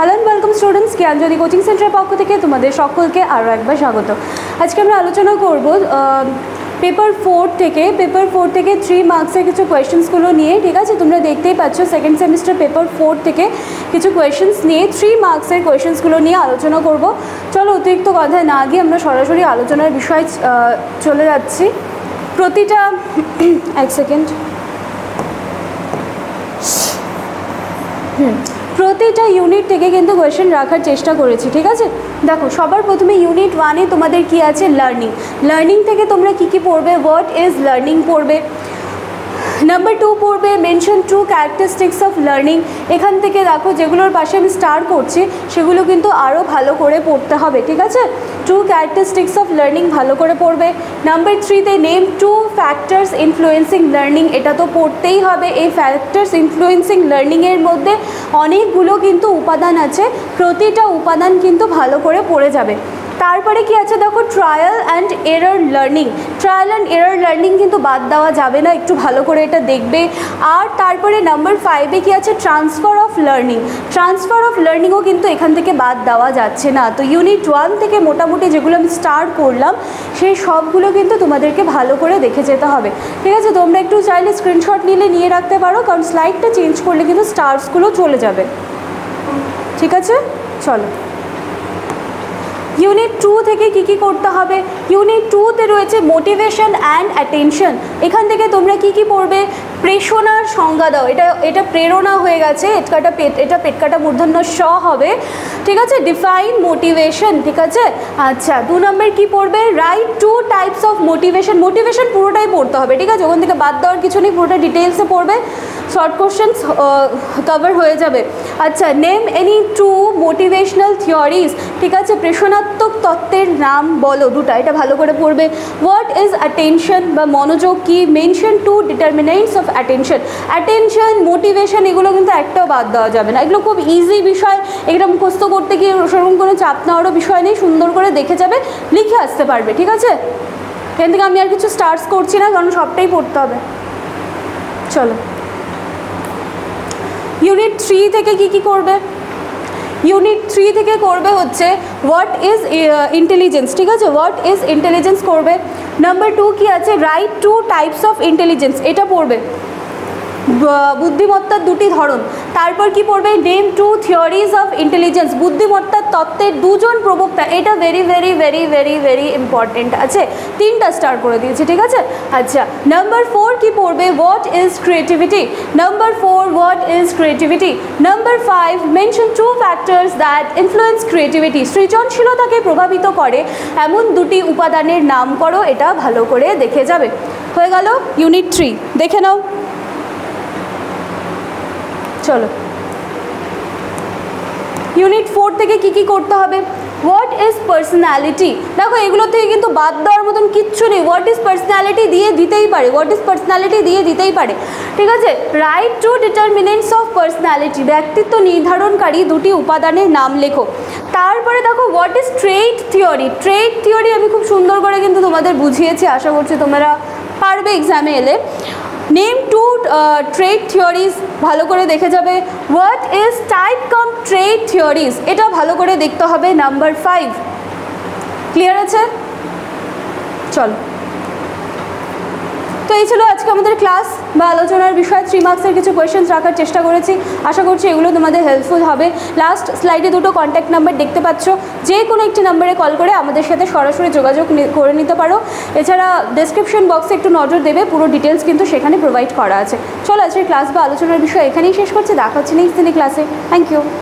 Hello and welcome students, Gyanjyoti coaching সেন্টারের পক্ষ থেকে তোমাদের সকলকে আরও একবার স্বাগত। আজকে আমরা আলোচনা করব পেপার 4 থেকে 3 মার্কসের কিছু কোয়েশ্চেন্সগুলো নিয়ে। ঠিক আছে, তোমরা দেখতেই পাচ্ছ সেকেন্ড সেমিস্টার পেপার 4 থেকে কিছু কোয়েশ্চেন্স নিয়ে 3 মার্কসের কোয়েশ্চেন্সগুলো নিয়ে আলোচনা করব। চলো অতিরিক্ত কথা না গিয়ে আমরা সরাসরি আলোচনার বিষয়ে চলে যাচ্ছি। প্রতিটা এক সেকেন্ড প্রতিটা ইউনিট থেকে কিন্তু কোয়েশ্চেন রাখার চেষ্টা করেছি। ঠিক আছে, দেখো সবার প্রথমে ইউনিট 1-এ তোমাদের কি আছে, লার্নিং থেকে তোমরা কি পড়বে, হোয়াট ইজ লার্নিং পড়বে। নাম্বার 2 পড়বে mention true characteristics of learning. এখান থেকে দেখো যেগুলোর পাশে আমি স্টার করছি সেগুলো কিন্তু আরও ভালো করে পড়তে হবে। ঠিক আছে, ট্রু ক্যারেক্টারিস্টিক্স অফ লার্নিং ভালো করে পড়বে। নাম্বার 3-তে নেম 2 ফ্যাক্টরস ইনফ্লুয়েন্সিং লার্নিং, এটা তো পড়তেই হবে। এই ফ্যাক্টরস ইনফ্লুয়েন্সিং লার্নিংয়ের মধ্যে অনেকগুলো কিন্তু উপাদান আছে, প্রতিটা উপাদান কিন্তু ভালো করে পড়ে যাবে। তারপরে কি আছে দেখো, ট্রায়াল অ্যান্ড এরর লার্নিং কিন্তু বাদ দেওয়া যাবে না, একটু ভালো করে এটা দেখবে। আর তারপরে নাম্বার 5-এ কি আছে, ট্রান্সফার অফ লার্নিংও কিন্তু এখান থেকে বাদ দেওয়া যাচ্ছে না। তো ইউনিট 1 থেকে মোটামুটি যেগুলো আমি স্টার্ট করলাম সেই সবগুলো কিন্তু তোমাদেরকে ভালো করে দেখে যেতে হবে। ঠিক আছে, তোমরা একটু চাইলে স্ক্রিনশট নিয়ে রাখতে পারো, কারণ স্লাইডটা চেঞ্জ করলে কিন্তু স্টার্সগুলো চলে যাবে। ঠিক আছে, চলো ইউনিট 2 থেকে কি করতে হবে। ইউনিট 2-তে রয়েছে মোটিভেশন অ্যান্ড অ্যাটেনশন। এখান থেকে তোমরা কি পড়বে, প্রেরণার সংজ্ঞা দাও। এটা প্রেরণা হয়ে গেছে, এটা পেটকাটা মূর্ধন্য স হবে। ঠিক আছে, ডিফাইন মোটিভেশন। ঠিক আছে, আচ্ছা 2 নম্বর কি পড়বে, রাইট 2 টাইপস অফ মোটিভেশন পুরোটাই পড়তে হবে। ঠিক আছে, ওখান থেকে বাদ দেওয়ার কিছু নেই, পুরোটা ডিটেলসে পড়বে, শর্ট কোশ্চেন্স কভার হয়ে যাবে। আচ্ছা, নেম এনি 2 মোটিভেশনাল থিওরিজ। ঠিক আছে, প্রেরণাত্মক তত্ত্বের নাম বলো 2টা, এটা ভালো করে পড়বে। হোয়াট ইজ অ্যাটেনশন বা মনোযোগ কি, mention 2 determinants of attention, motivation, এগুলো কিন্তু একটাও বাদ দেওয়া যাবে না। এগুলো খুব ইজি বিষয়, এগুলো মুখস্থ করতে গিয়ে সেরকম কোনো চাপ নেওয়ারও বিষয় নেই, সুন্দর করে দেখে যাবে, লিখে আসতে পারবে। ঠিক আছে, এখান থেকে আমি আর কিছু স্টার্টস করছি না, কারণ সবটাই পড়তে হবে। চলো ইউনিট 3 থেকে কি করবে, ইউনিট 3 থেকে করবে হচ্ছে হোয়াট ইজ ইন্টেলিজেন্স। ঠিক আছে, হোয়াট ইজ ইন্টেলিজেন্স করবে। নাম্বার 2 কি আছে, রাইট 2 টাইপস অফ ইন্টেলিজেন্স, এটা পড়বে, বুদ্ধিমত্তার 2টি ধরন। তারপর কি পড়বে, নেম 2 থিওরিজ অফ ইন্টেলিজেন্স, বুদ্ধিমত্তার তত্ত্বের 2জন প্রবক্তা। এটা very very very very very important আছে, 3টা স্টার করে দিয়েছি। ঠিক আছে, আচ্ছা নাম্বার 4 কি পড়বে, what is creativity. Number 4 what is creativity. Number 5 mention 2 factors that influence creativity, সৃজনশীলতাকে প্রভাবিত করে এমন 2টি উপাদানের নাম করো, এটা ভালো করে দেখে যাবে। হয়ে গেল ইউনিট 3, দেখে নাও। চলো ইউনিট 4 থেকে কি করতে হবে, হোয়াট ইজ পার্সোনালিটি। দেখো এগুলো থেকে কিন্তু বাদ দেওয়ার মতন কিচ্ছু নেই, হোয়াট ইজ পার্সোনালিটি দিয়ে দিতেই পারে। ঠিক আছে, রাইট 2 ডিটারমিনেন্টস অফ পার্সোনালিটি, ব্যক্তিত্ব নির্ধারণকারী 2টি উপাদানের নাম লেখো। তারপরে দেখো হোয়াট ইজ ট্রেট থিওরি, আমি খুব সুন্দর করে কিন্তু তোমাদের বুঝিয়েছি, আশা করছি তোমরা পারবে এক্সামে এলে। নেম 2 ট্রেড থিওরিজ, ভালো করে দেখে যাবে। What is type cum trade theories, এটা ভালো করে দেখতে হবে। নাম্বার 5 ক্লিয়ার আছে। চল, তো এই ছিল আজকে আমাদের ক্লাস বা আলোচনার বিষয়। 3 মার্কসের কিছু কোয়েশ্চেন্স রাখার চেষ্টা করেছি, আশা করছি এগুলো তোমাদের হেল্পফুল হবে। লাস্ট স্লাইডে 2টো কন্ট্যাক্ট নাম্বার দেখতে পাচ্ছ, যে কোনো একটি নাম্বারে কল করে আমাদের সাথে সরাসরি যোগাযোগ করে নিতে পারো। এছাড়া ডেসক্রিপশন বক্সে একটু নজর দেবে, পুরো ডিটেলস কিন্তু সেখানে প্রোভাইড করা আছে। চলো আজকের ক্লাস বা আলোচনার বিষয় এখানেই শেষ করছি, দেখা হচ্ছে নেক্সট দিনে ক্লাসে। Thank you.